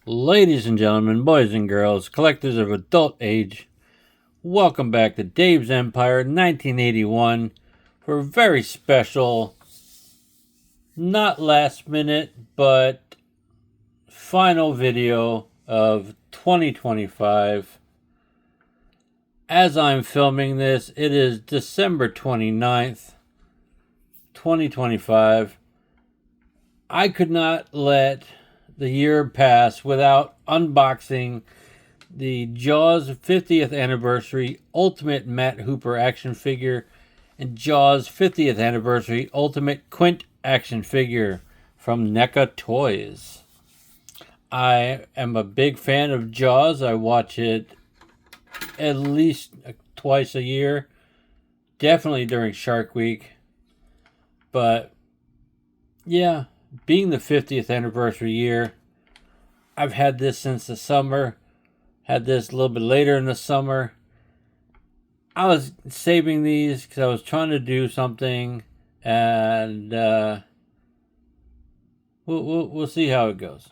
Ladies and gentlemen, boys and girls, collectors of adult age, welcome back to Dave's Empire 1981 for a very special, not last minute, but final video of 2025. As I'm filming this, it is December 29th, 2025. I could not let the year pass without unboxing the Jaws 50th Anniversary Ultimate Matt Hooper Action Figure and Jaws 50th Anniversary Ultimate Quint Action Figure from NECA Toys. I am a big fan of Jaws. I watch it at least twice a year, definitely during Shark Week. But yeah, being the 50th anniversary year, I've had this since the summer. Had this a little bit later in the summer. I was saving these because I was trying to do something, and we'll see how it goes.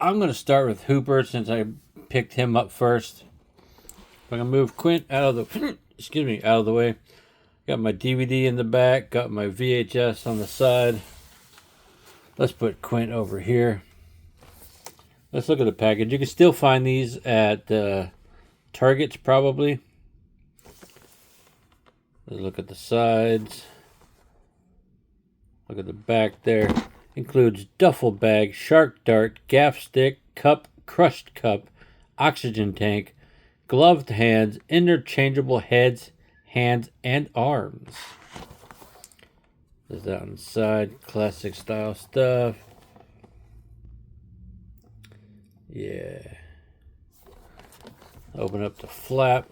I'm going to start with Hooper since I picked him up first. I'm going to move Quint out of the out of the way. Got my DVD in the back, got my VHS on the side. Let's put Quint over here. Let's look at the package. You can still find these at Targets, probably. Let's look at the sides. Look at the back there. Includes duffel bag, shark dart, gaff stick, cup, crushed cup, oxygen tank, gloved hands, interchangeable heads, hands, and arms. There's that on the side. Classic style stuff. Yeah. Open up the flap.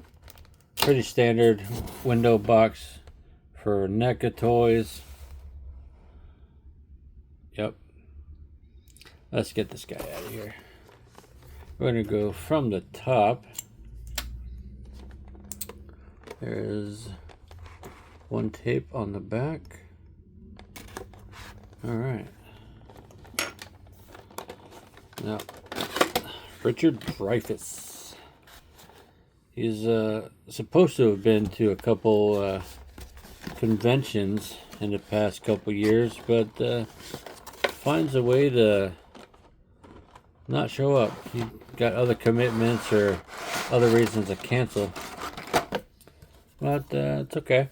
Pretty standard window box for NECA Toys. Yep. Let's get this guy out of here. We're going to go from the top. There's one tape on the back. Alright. Now, Richard Dreyfuss. He's supposed to have been to a couple conventions in the past couple years, but finds a way to not show up. He got other commitments or other reasons to cancel. But it's okay.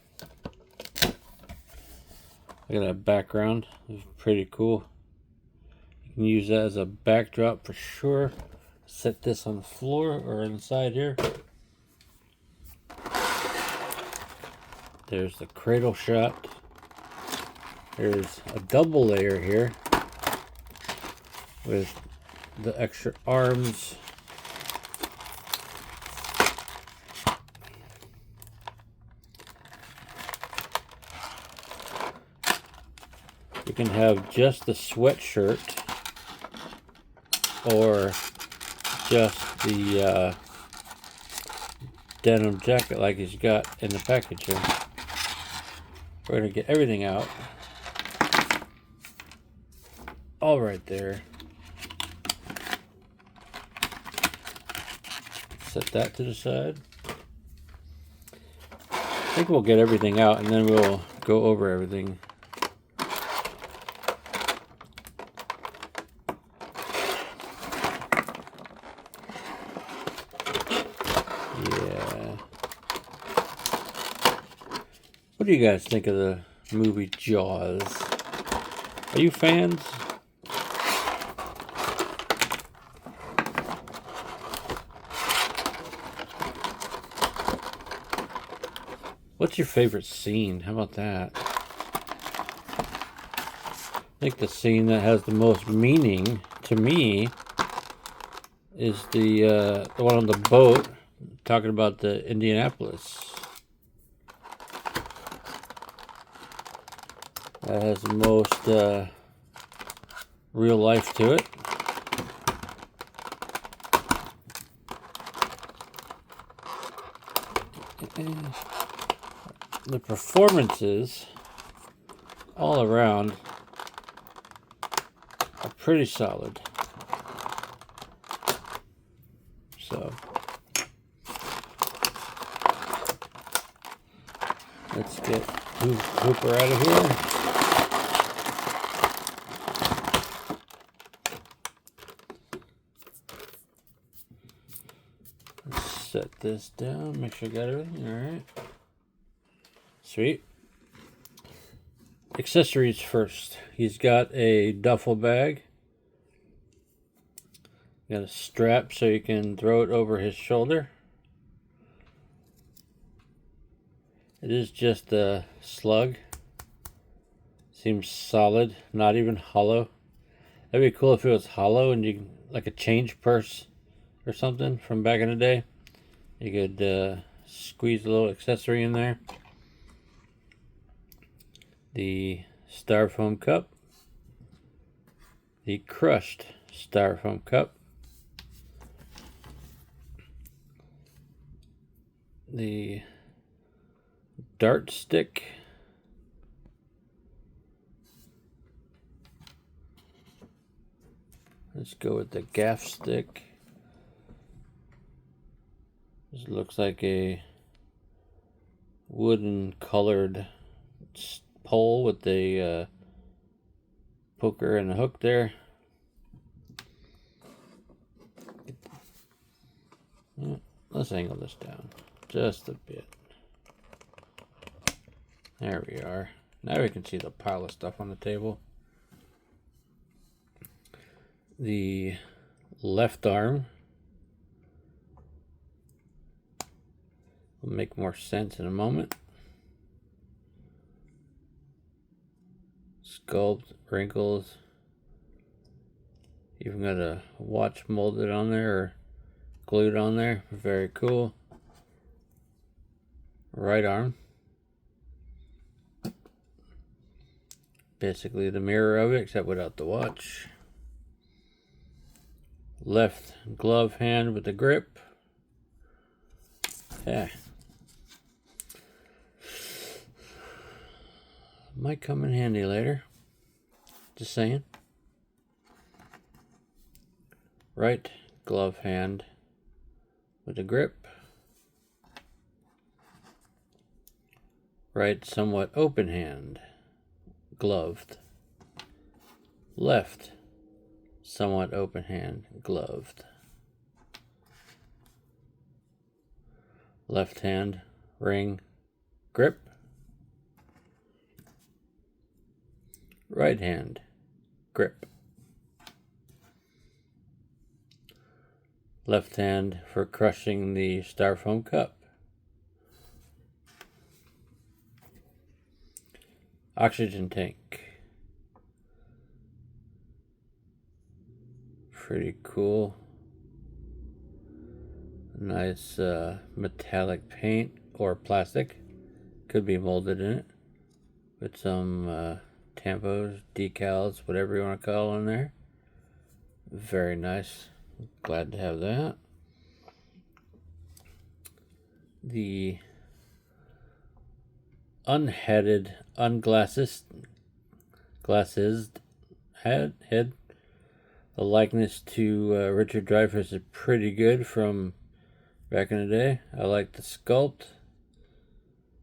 Look at that background. It's pretty cool. You can use that as a backdrop for sure. Set this on the floor or inside here. There's the cradle shot. There's a double layer here with the extra arms. You can have just the sweatshirt or just the denim jacket like he's got in the package here. We're going to get everything out. All right there. Set that to the side. I think we'll get everything out and then we'll go over everything. Yeah. What do you guys think of the movie Jaws? Are you fans? What's your favorite scene? How about that? I think the scene that has the most meaning to me is the one on the boat talking about the Indianapolis. That has the most real life to it. The performances all around are pretty solid. So let's get Hooper out of here. Let's set this down, make sure I got everything. Alright. Sweet. Accessories first. He's got a duffel bag. Got a strap so you can throw it over his shoulder. It is just a slug. Seems solid, not even hollow. That'd be cool if it was hollow and you can, like a change purse or something from back in the day. You could squeeze a little accessory in there. The styrofoam cup. The crushed styrofoam cup. The dart stick. Let's go with the gaff stick. This looks like a wooden colored pole with a poker and a hook there. Let's angle this down just a bit. There we are. Now we can see the pile of stuff on the table. The left arm will make more sense in a moment. Sculpt, wrinkles. Even got a watch molded on there or glued on there. Very cool. Right arm. Basically the mirror of it, except without the watch. Left glove hand with the grip. Yeah. Might come in handy later. Just saying. Right glove hand with a grip. Right somewhat open hand, gloved. Left somewhat open hand, gloved. Left hand ring, grip. Right hand grip. Left hand for crushing the styrofoam cup. Oxygen tank. Pretty cool. Nice metallic paint or plastic. Could be molded in it. With some tampos, decals, whatever you want to call in there. Very nice. Glad to have that. The unheaded, unglassed head. The likeness to Richard Dreyfuss is pretty good from back in the day. I like the sculpt.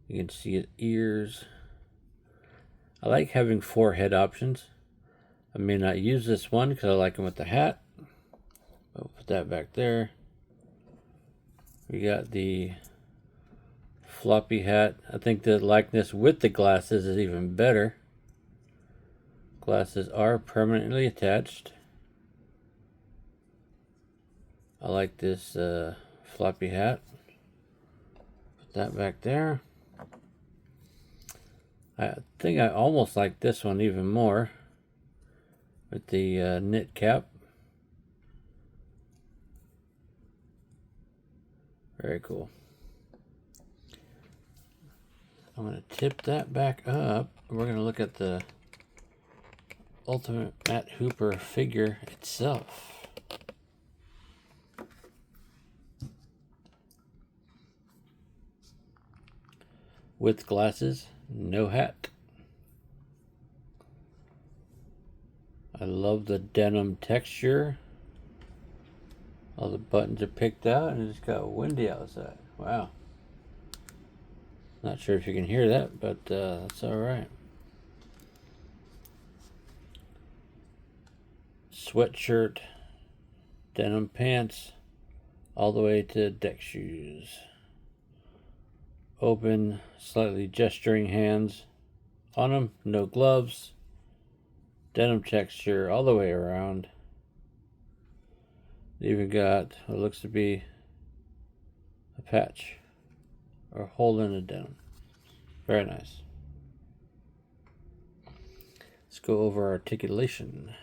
You can see his ears. I like having 4 head options. I may not use this one because I like him with the hat. I'll put that back there. We got the floppy hat. I think the likeness with the glasses is even better. Glasses are permanently attached. I like this floppy hat. Put that back there. I think I almost like this one even more with the knit cap. Very cool. I'm going to tip that back up. We're going to look at the Ultimate Matt Hooper figure itself. With glasses, no hat. I love the denim texture. All the buttons are picked out and it's got windy outside. Wow. Not sure if you can hear that, but that's alright. Sweatshirt, denim pants, all the way to deck shoes. Open, slightly gesturing hands on them, no gloves. Denim texture all the way around. Even got what looks to be a patch or hole in the denim. Very nice. Let's go over articulation.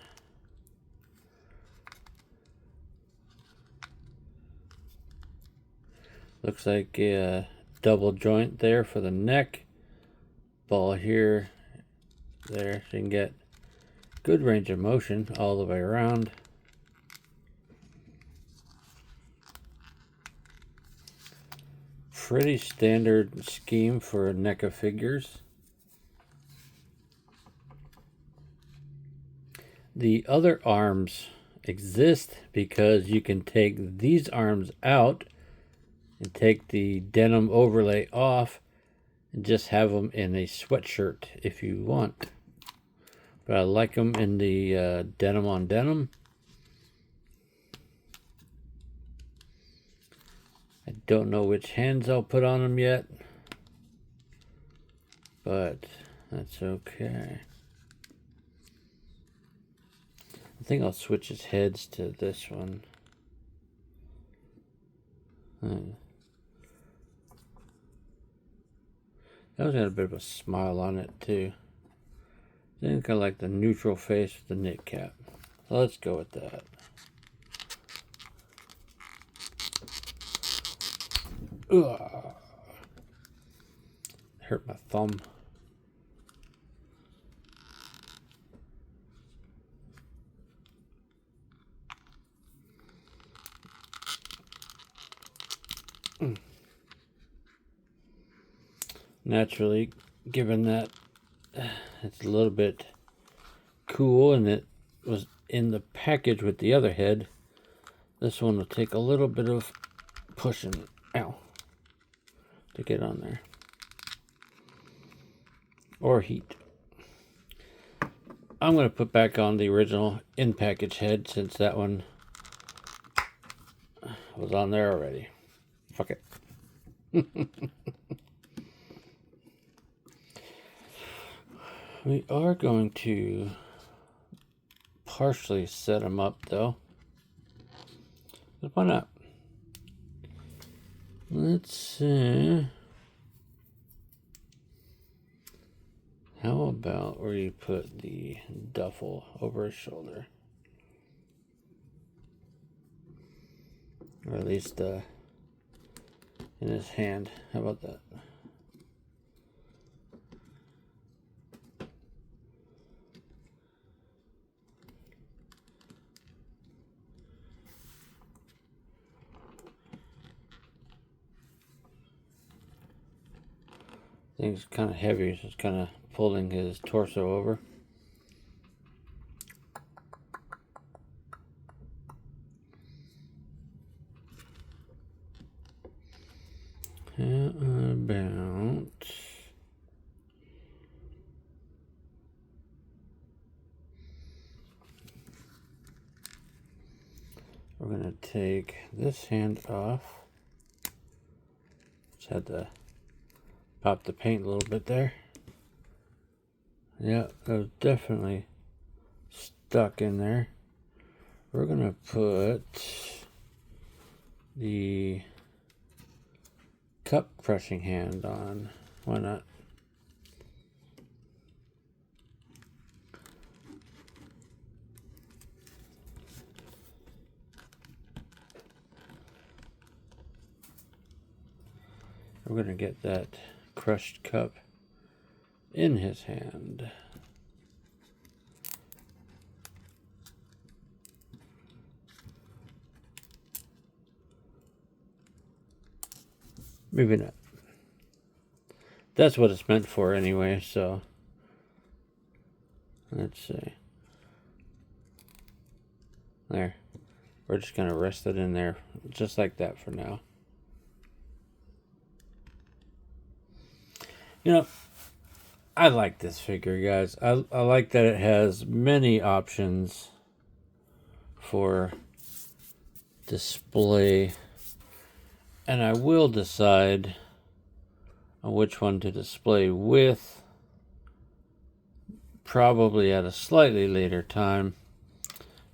Looks like a double joint there for the neck. Ball here, there, so you can get good range of motion all the way around. Pretty standard scheme for NECA figures. The other arms exist because you can take these arms out and take the denim overlay off and just have them in a sweatshirt if you want. But I like them in the denim on denim. I don't know which hands I'll put on them yet, but that's okay. I think I'll switch his heads to this one. That one's got a bit of a smile on it too. I think I like the neutral face with the knit cap. So let's go with that. Ugh. Hurt my thumb. Naturally, given that it's a little bit cool and it was in the package with the other head, this one will take a little bit of pushing, ow, to get on there. Or heat. I'm going to put back on the original in-package head since that one was on there already. Fuck it. We are going to partially set them up though. But why not? Let's see. How about where you put the duffel over his shoulder? Or at least in his hand. How about that? Thing's kind of heavy, so it's kind of pulling his torso over. How about we're going to take this hand off. Just had to pop the paint a little bit there. Yeah, that was definitely stuck in there. We're going to put the cup crushing hand on. Why not? We're going to get that crushed cup in his hand. Maybe not. That's what it's meant for anyway, so let's see. There. We're just going to rest it in there just like that for now. You know, I like this figure, guys. I like that it has many options for display. And I will decide on which one to display with, probably at a slightly later time,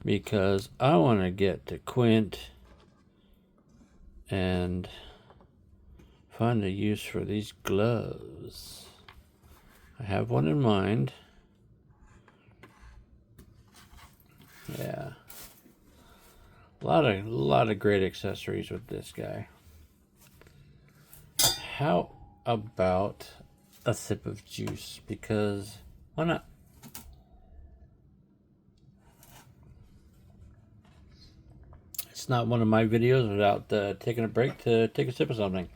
because I want to get to Quint and find a use for these gloves. I have one in mind. Yeah. A lot of great accessories with this guy. How about a sip of juice? Because why not? It's not one of my videos without taking a break to take a sip of something.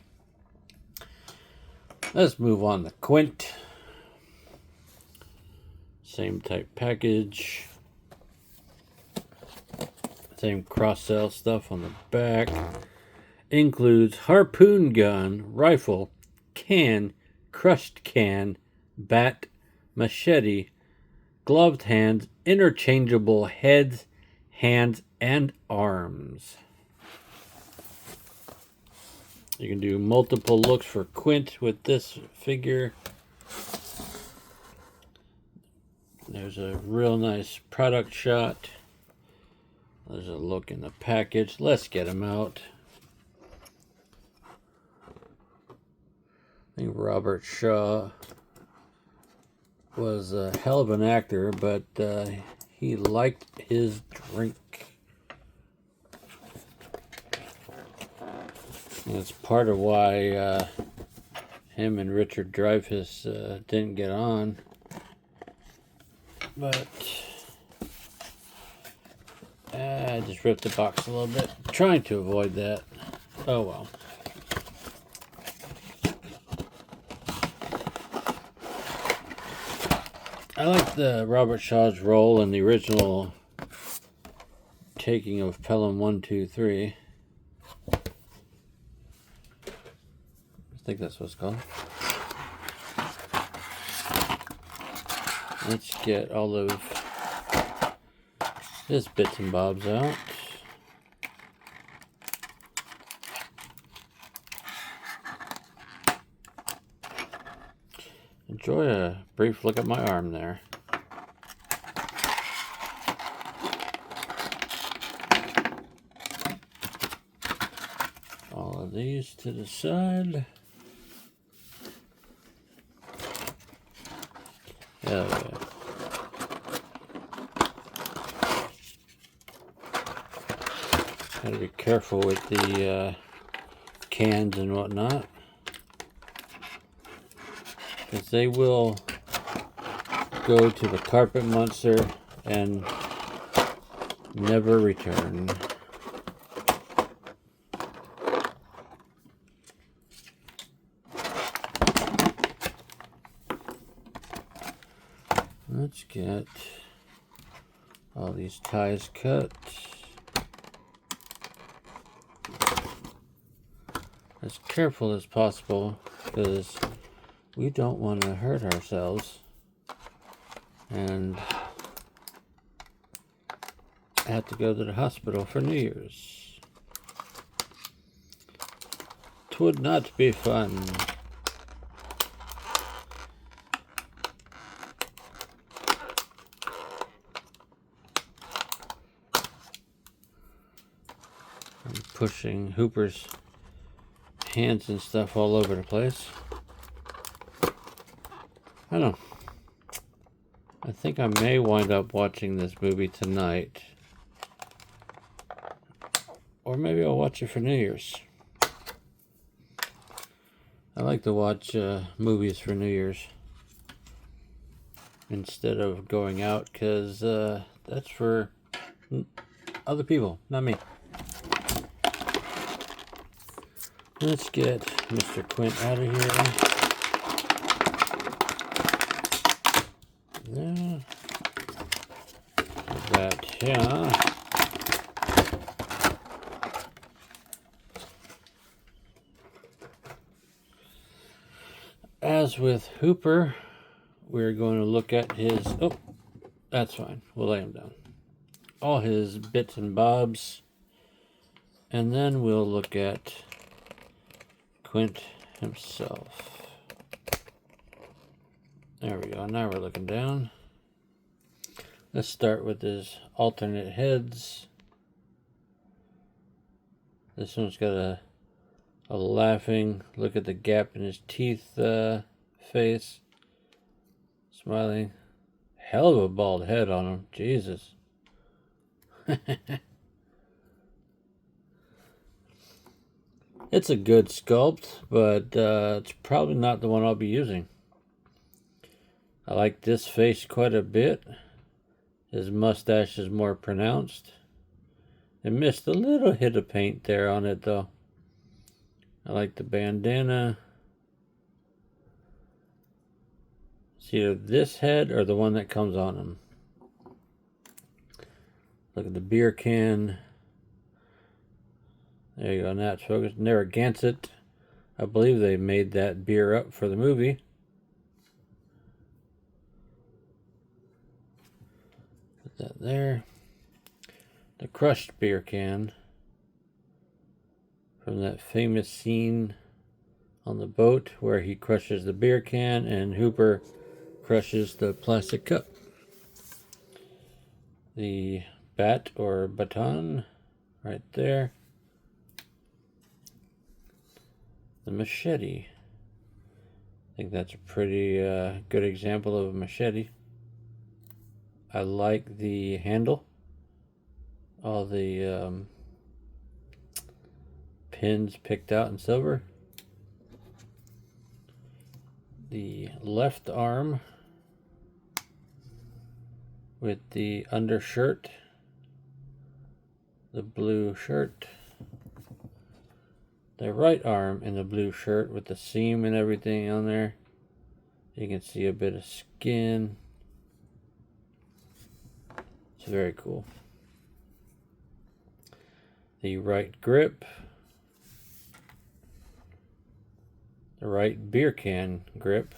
Let's move on to Quint. Same type package. Same cross-sell stuff on the back. Includes harpoon gun, rifle, can, crushed can, bat, machete, gloved hands, interchangeable heads, hands, and arms. You can do multiple looks for Quint with this figure. There's a real nice product shot. There's a look in the package. Let's get him out. I think Robert Shaw was a hell of an actor, but he liked his drink. And it's part of why him and Richard Dreyfuss didn't get on. But I just ripped the box a little bit, trying to avoid that. Oh well. I like the Robert Shaw's role in the original taking of Pelham 1, 2, 3. I think that's what it's called. Let's get all of this bits and bobs out. Enjoy a brief look at my arm there. All of these to the side. Hell yeah. Gotta be careful with the cans and whatnot, because they will go to the carpet monster and never return. Let's get all these ties cut. As careful as possible, because we don't want to hurt ourselves and have to go to the hospital for New Year's. It would not be fun. I'm pushing Hooper's hands and stuff all over the place. I don't know. I think I may wind up watching this movie tonight. Or maybe I'll watch it for New Year's. I like to watch movies for New Year's instead of going out, because that's for other people, not me. Let's get Mr. Quint out of here. There. Put that here. as with Hooper, we're going to look at his... Oh, that's fine. We'll lay him down. All his bits and bobs. And then we'll look at Quint himself. There we go. Now we're looking down. Let's start with his alternate heads. This one's got a laughing, look at the gap in his teeth face. Smiling. Hell of a bald head on him. Jesus. It's a good sculpt, but it's probably not the one I'll be using. I like this face quite a bit. His mustache is more pronounced. It missed a little hit of paint there on it though. I like the bandana. It's either this head or the one that comes on him. Look at the beer can. There you go, now it's focused. Narragansett. I believe they made that beer up for the movie. Put that there. The crushed beer can. From that famous scene on the boat where he crushes the beer can and Hooper crushes the plastic cup. The bat or baton right there. The machete. I think that's a pretty good example of a machete. I like the handle. All the pins picked out in silver. The left arm with the undershirt. The blue shirt. The right arm in the blue shirt with the seam and everything on there. You can see a bit of skin. It's very cool. The right grip. The right beer can grip.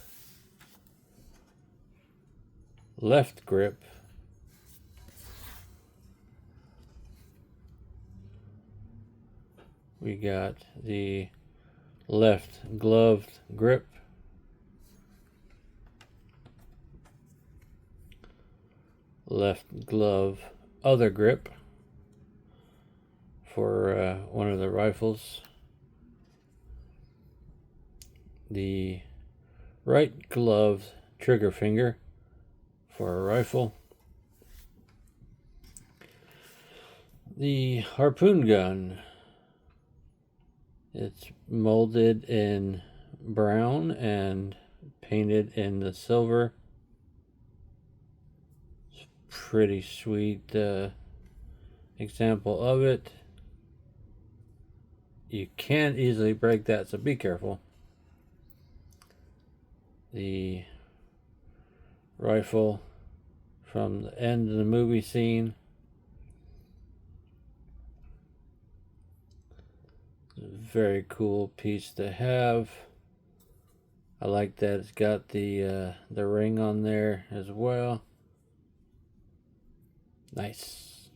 Left grip. We got the left gloved grip. Left glove other grip for one of the rifles. The right glove trigger finger for a rifle. The harpoon gun. It's molded in brown and painted in the silver. It's a pretty sweet example of it. You can easily break that, so be careful. The rifle from the end of the movie scene. Very cool piece to have. I like that it's got the ring on there as well. Nice.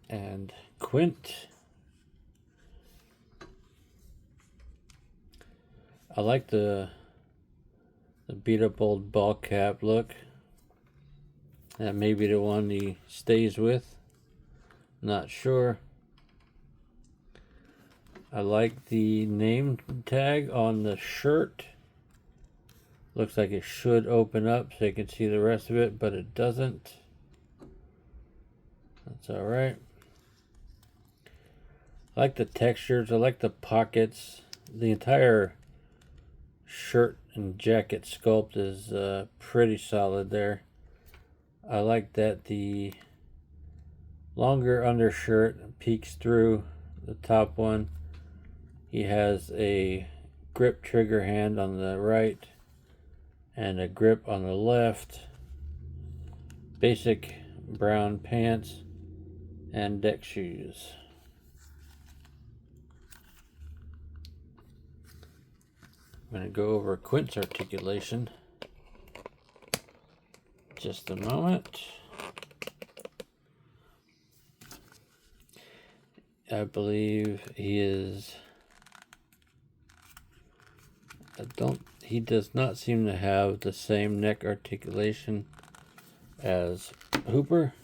And Quint. I like the beat up old ball cap look. That may be the one he stays with. Not sure. I like the name tag on the shirt. Looks like it should open up so you can see the rest of it, but it doesn't. That's alright. I like the textures. I like the pockets. The entire shirt and jacket sculpt is pretty solid there. I like that the longer undershirt peeks through the top one. He has a grip trigger hand on the right and a grip on the left. Basic brown pants and deck shoes. I'm going to go over Quint's articulation. Just a moment. I believe he is... he does not seem to have the same neck articulation as Hooper.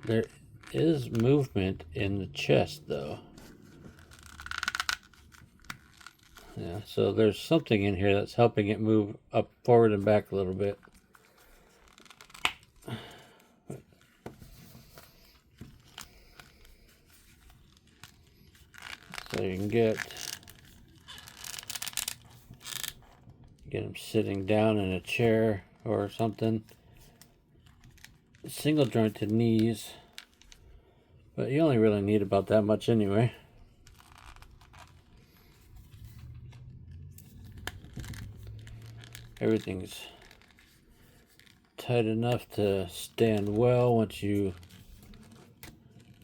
There is movement in the chest, though. Yeah, so there's something in here that's helping it move up, forward, and back a little bit. So you can get him sitting down in a chair or something. Single jointed knees, but you only really need about that much anyway. Everything's tight enough to stand well once you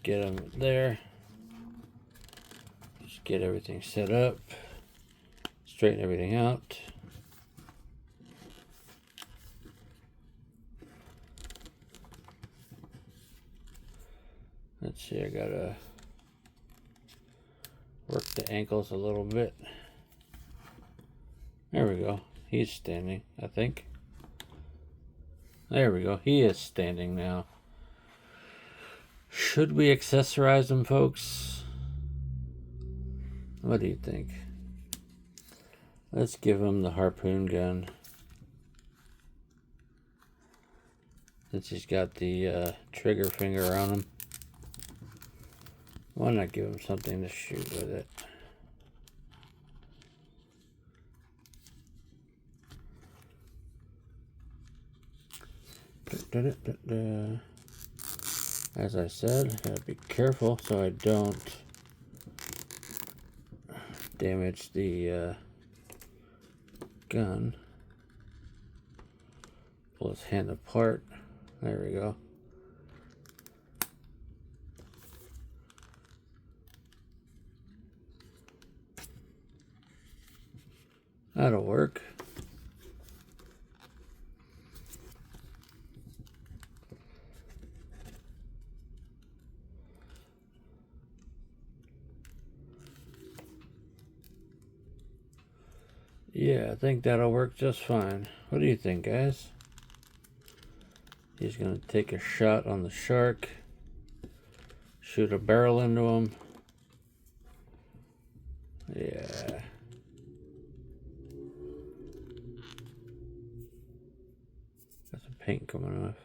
get them there. Just get everything set up, straighten everything out. Let's see, I gotta work the ankles a little bit. There we go. He's standing, I think. There we go. He is standing now. Should we accessorize him, folks? What do you think? Let's give him the harpoon gun. Since he's got the trigger finger on him. Why not give him something to shoot with it? As I said, I gotta be careful so I don't damage the gun. Pull his hand apart. There we go. That'll work. Yeah, I think that'll work just fine. What do you think, guys? He's gonna take a shot on the shark. Shoot a barrel into him. Yeah. Got some paint coming off.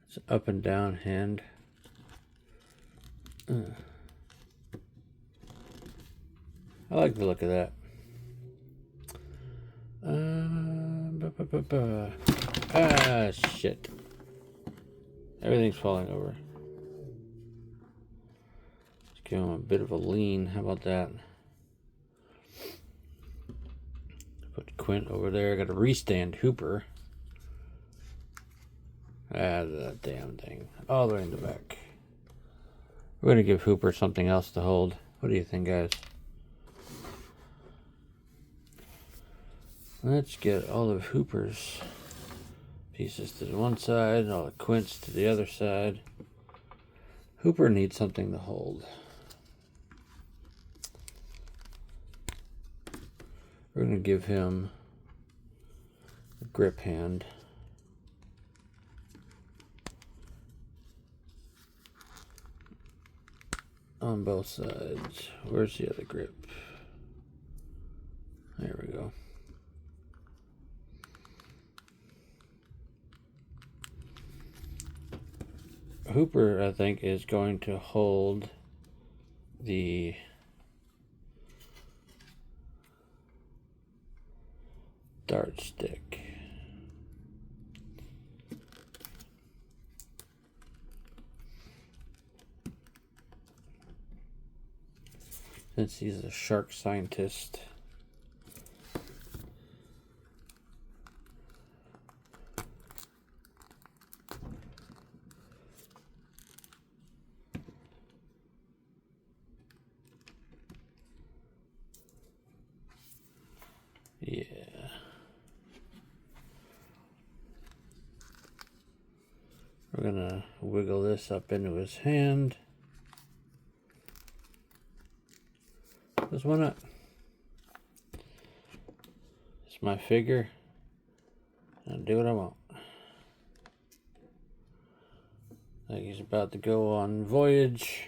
It's an up and down hand. I like the look of that. Ah, shit. Everything's falling over. Let's give him a bit of a lean. How about that? Put Quint over there. Got to restand Hooper. Ah, that damn thing. All the way in the back. We're going to give Hooper something else to hold. What do you think, guys? Let's get all of Hooper's pieces to the one side, and all the Quint's to the other side. Hooper needs something to hold. We're going to give him a grip hand. On both sides. Where's the other grip? There we go. Hooper, I think, is going to hold the dart stick. Since he's a shark scientist. We're gonna wiggle this up into his hand. Because why not? It's my figure. I'll do what I want. Like he's about to go on voyage.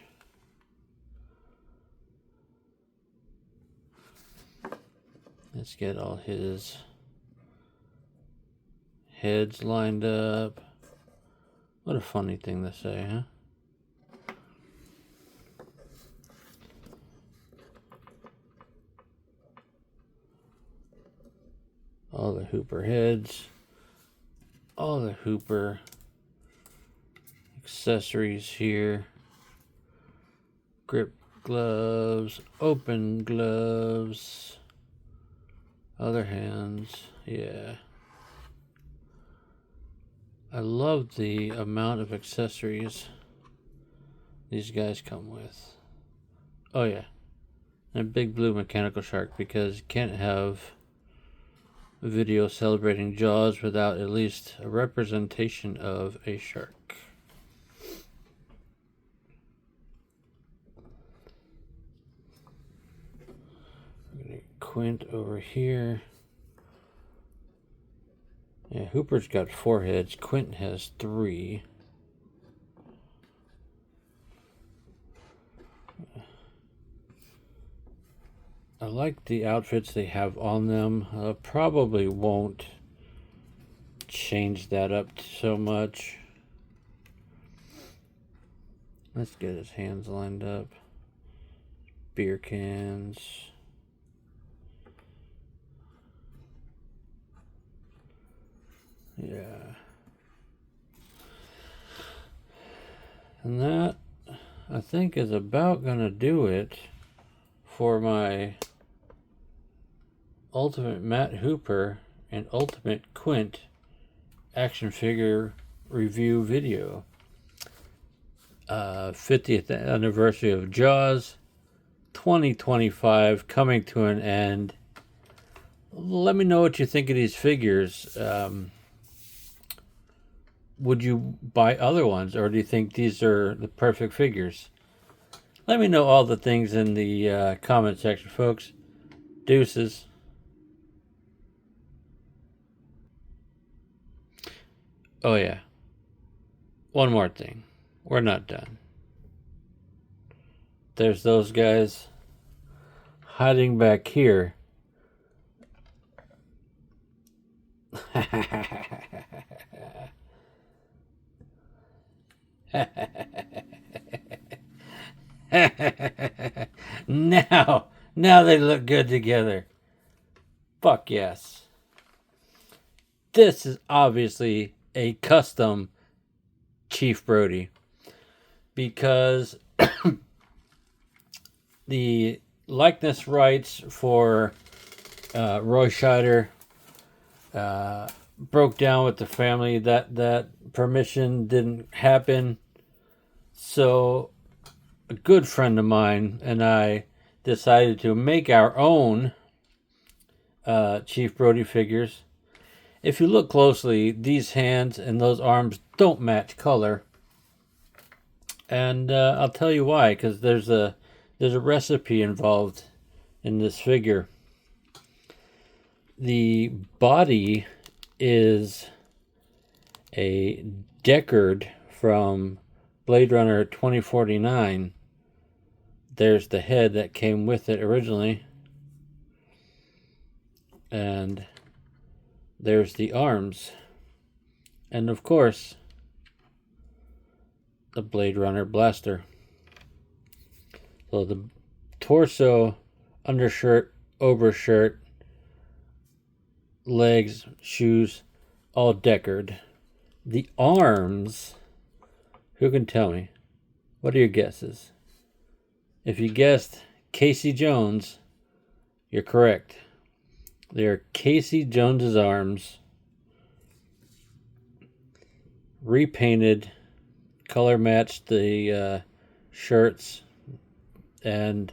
Let's get all his heads lined up. What a funny thing to say, huh? All the Hooper heads. All the Hooper accessories here. Grip gloves, open gloves, other hands, yeah. I love the amount of accessories these guys come with. Oh yeah, and a big blue mechanical shark, because you can't have a video celebrating Jaws without at least a representation of a shark. We're gonna get Quint over here. Yeah, Hooper's got 4 heads. Quint has 3. I like the outfits they have on them. Probably won't change that up so much. Let's get his hands lined up. Beer cans. Yeah. And that, I think, is about gonna do it for my Ultimate Matt Hooper and Ultimate Quint action figure review video. 50th anniversary of Jaws 2025 coming to an end. Let me know what you think of these figures. Would you buy other ones, or do you think these are the perfect figures? Let me know all the things in the comment section, folks. Deuces. Oh yeah. One more thing. We're not done. There's those guys hiding back here. Now they look good together. Fuck yes. This is obviously a custom Chief Brody, because the likeness rights for Roy Scheider broke down with the family. That permission didn't happen. So a good friend of mine and I decided to make our own Chief Brody figures. If you look closely, these hands and those arms don't match color. And I'll tell you why, because there's a recipe involved in this figure. The body is a Deckard from Blade Runner 2049. There's the head that came with it originally. And there's the arms. And of course, the Blade Runner blaster. So the torso, undershirt, overshirt, legs, shoes, all Deckard. The arms, who can tell me? What are your guesses? If you guessed Casey Jones, you're correct. They are Casey Jones's arms, repainted, color matched the shirts, and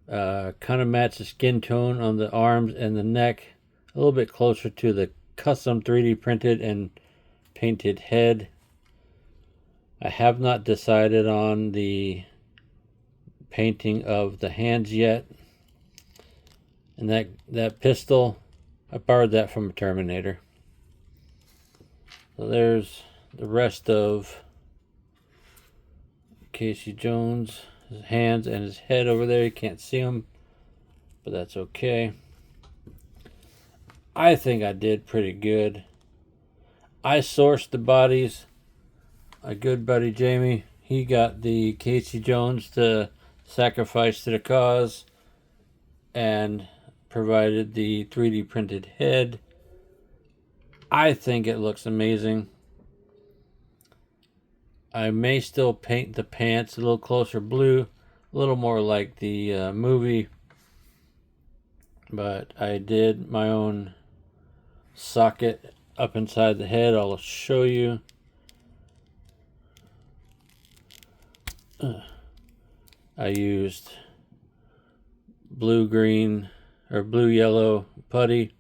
kind of matched the skin tone on the arms and the neck, a little bit closer to the custom 3D printed and painted head. I have not decided on the painting of the hands yet. And that pistol, I borrowed that from a Terminator. So there's the rest of Casey Jones, his hands and his head over there. You can't see them, but that's okay. I think I did pretty good. I sourced the bodies. My good buddy Jamie, he got the Casey Jones to sacrifice to the cause and provided the 3D printed head. I think it looks amazing. I may still paint the pants a little closer blue, a little more like the movie, but I did my own socket up inside the head. I'll show you. I used blue-green or blue-yellow putty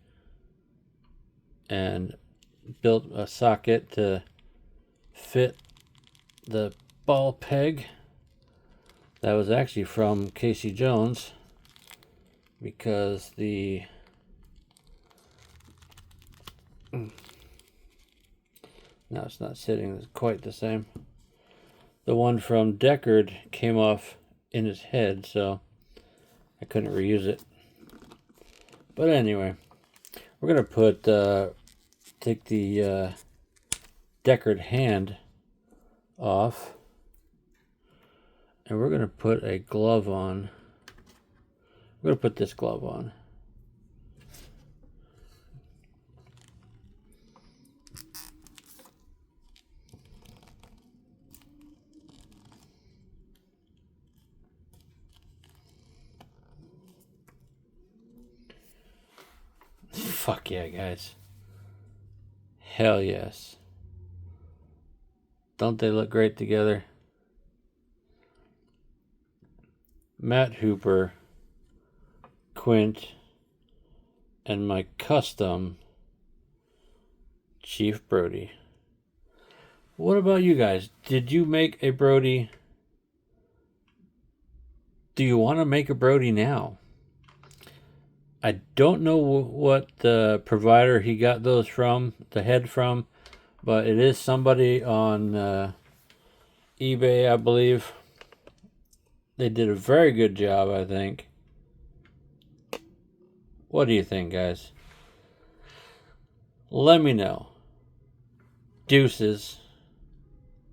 and built a socket to fit the ball peg. That was actually from Casey Jones because the now it's not sitting quite the same. The one from Deckard came off in his head, so I couldn't reuse it. But anyway, we're gonna put take the Deckard hand off, and we're gonna put a glove on. We're gonna put this glove on. Fuck yeah, guys. Hell yes. Don't they look great together? Matt Hooper, Quint, and my custom Chief Brody. What about you guys? Did you make a Brody? Do you want to make a Brody now? I don't know what the provider he got those from, the head from, but it is somebody on eBay, I believe. They did a very good job, I think. What do you think, guys? Let me know. Deuces.